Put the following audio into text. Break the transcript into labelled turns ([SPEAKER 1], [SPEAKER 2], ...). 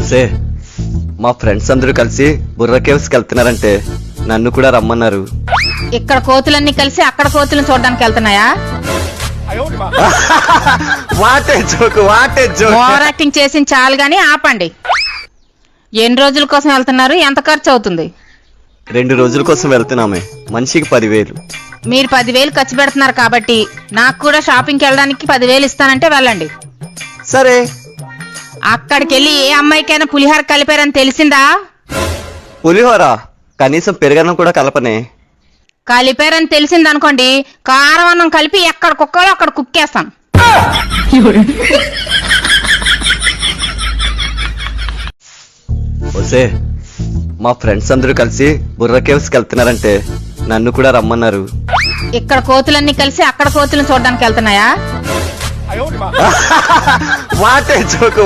[SPEAKER 1] ఓసే మా ఫ్రెండ్స్ అందరూ కలిసి బుర్ర కేవ్స్కి వెళ్తున్నారంటే నన్ను కూడా రమ్మన్నారు.
[SPEAKER 2] ఇక్కడ కోతులన్నీ కలిసి అక్కడ కోతులను చూడడానికి వెళ్తున్నాయా?
[SPEAKER 1] వాటే జోకు
[SPEAKER 2] ఓవర్ యాక్టింగ్ చేసి చాలు గానీ ఆపండి. ఎన్ని రోజుల కోసం వెళ్తున్నారు? ఎంత ఖర్చు అవుతుంది?
[SPEAKER 1] 2 రోజుల కోసం వెళ్తున్నామే, మనిషికి 10,000.
[SPEAKER 2] మీరు 10,000 ఖర్చు పెడుతున్నారు కాబట్టి నాకు కూడా షాపింగ్కి వెళ్ళడానికి 10,000 ఇస్తానంటే వెళ్ళండి.
[SPEAKER 1] సరే.
[SPEAKER 2] అక్కడికి వెళ్ళి ఏ అమ్మాయికైనా పులిహోర కలిపారని తెలిసిందా?
[SPEAKER 1] పులిహోర కనీసం పెరుగన్నం కూడా కలపనే.
[SPEAKER 2] కలిపారని తెలిసిందనుకోండి, కారం అన్నం కలిపి ఎక్కడ కుక్కాలో అక్కడ కుక్కేస్తాను.
[SPEAKER 1] ఓసే మా ఫ్రెండ్స్ అందరూ కలిసి బుర్ర కేవ్స్కి వెళ్తున్నారంటే నన్ను కూడా రమ్మన్నారు.
[SPEAKER 2] ఇక్కడ కోతులన్నీ కలిసి అక్కడ కోతులను చూడడానికి వెళ్తున్నాయా?
[SPEAKER 1] What a joke